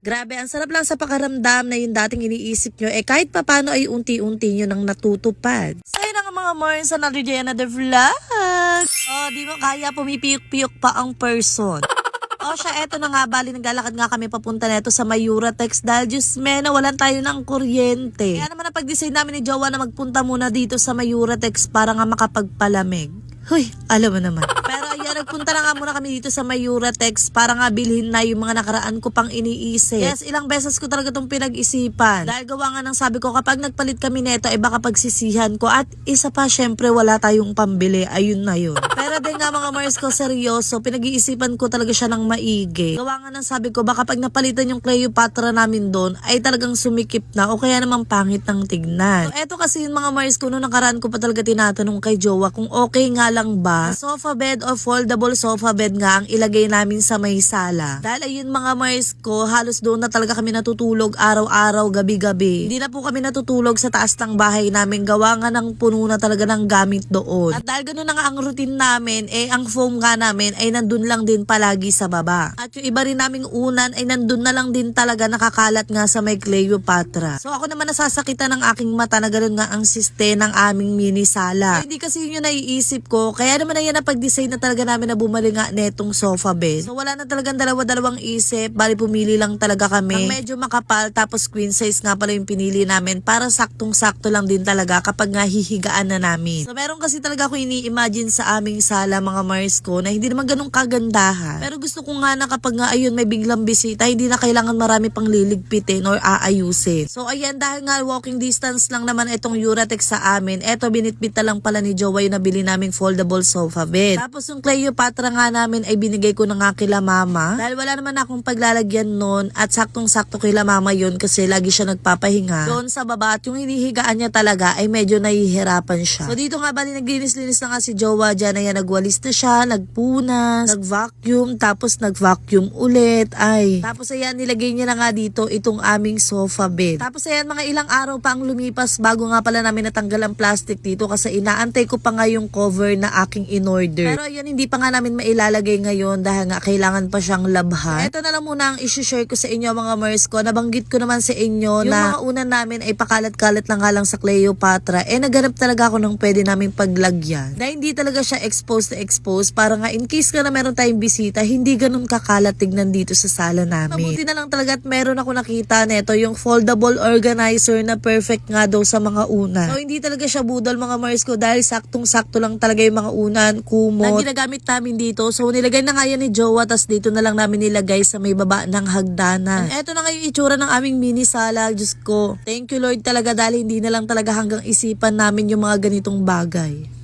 Grabe, ang sarap lang sa pakaramdam na yung dating iniisip nyo, kahit papano ay unti-unti nyo nang natutupad. So yun ang mga more sa another day, another vlog. Oh, di mo kaya pumipiyok-piyok pa ang person. O siya, eto na nga, bali naglalakad nga kami papunta neto sa Mayuratex dahil Diyos me, nawalan tayo ng kuryente. Kaya naman napag-decide namin ni Jowa na magpunta muna dito sa Mayuratex para nga makapagpalamig. Huy, alam mo naman. Pero ayan, nagpunta na nga muna kami dito sa Mayuratex para nga bilhin na yung mga nakaraan ko pang iniisip. Yes, ilang beses ko talaga itong pinag-isipan. Dahil gawa nga ng sabi ko, kapag nagpalit kami neto, baka pagsisihan ko. At isa pa, syempre, wala tayong pambili. Ayun na yun. Pero din nga mga Mars ko, seryoso, pinag-iisipan ko talaga siya ng maigi. Gawa nga ng sabi ko, baka pag napalitan yung Cleopatra namin doon, ay talagang sumikip na o kaya naman pangit ng tignan. So, eto kasi yung mga Mars ko, noong nakaraan ko pa talaga tinatanong kay Jowa kung okay nga lang ba sofa bed o foldable sofa bed nga ang ilagay namin sa may sala. Dahil ayun mga Mars ko, halos doon na talaga kami natutulog araw-araw, gabi-gabi. Hindi na po kami natutulog sa taas ng bahay namin, gawa nga ng puno na talaga ng gamit doon. At dahil ganoon na nga ang routine namin, ang foam nga namin ay nandun lang din palagi sa baba. At yung iba rin naming unan ay nandun na lang din talaga nakakalat nga sa may Cleopatra. So ako naman nasasakitan ng aking mata na ganoon nga ang siste ng aming mini sala. So, hindi kasi yun yung naiisip ko, kaya naman ayan na pag-design na talaga namin na bumali nga netong sofa bed. So wala na talagang dalawa-dalawang isip, bali pumili lang talaga kami ng medyo makapal, tapos queen size nga pala yung pinili namin para saktong-sakto lang din talaga kapag nga hihigaan na namin. So meron kasi talaga ako ini-imagine sa aming sala mga Mars ko na hindi naman ganun kagandahan. Pero gusto ko nga na kapag nga ayun may biglang bisita, hindi na kailangan marami pang liligpitin or aayusin. So ayan, dahil nga walking distance lang naman itong Uratex sa amin, eto binitbit na lang pala ni Jowa yung nabili naming foldable sofa bed. Tapos yung Cleopatra nga namin ay binigay ko na nga kila mama. Dahil wala naman akong paglalagyan nun at saktong-sakto kila mama yun kasi lagi siya nagpapahinga doon sa baba at yung hinihigaan niya talaga ay medyo nahihirapan siya. So dito nga bali naglinis-linis na nga si Jowa dyan, ayan nagwalis na siya, nagpunas, nag-vacuum, tapos nag-vacuum ulit. Tapos ayan nilagay niya na nga dito itong aming sofa bed. Tapos ayan mga ilang araw pa ang lumipas bago nga pala namin natanggal ang plastic dito kasi inaantay ko pa nga yung cover na aking in-order. Pero ayan, hindi pa nga namin mailalagay ngayon dahil nga kailangan pa siyang labhan. Ito na lang muna ang isi-share ko sa inyo mga Mars ko. Nabanggit ko naman sa inyo yung na mga unan namin ay pakalat-kalat lang nga lang sa Cleopatra. Naghanap talaga ako ng pwede naming paglagyan. Dahil hindi talaga siya exposed para nga in case ka na meron tayong bisita, hindi ganun kakalat tignan dito sa sala namin. Mabuti na lang talaga at meron ako nakita neto yung foldable organizer na perfect nga daw sa mga unan. So hindi talaga siya budol mga Mars ko dahil saktong-sakto lang talaga yung mga unan, kumot na ginagamit namin dito. So nilagay na nga yan ni Jowa, tas dito na lang namin nilagay sa may baba ng hagdanan. Eto na nga yung itsura ng aming mini sala. Diyos ko, thank you Lord talaga dahil hindi na lang talaga hanggang isipan namin yung mga ganitong bagay.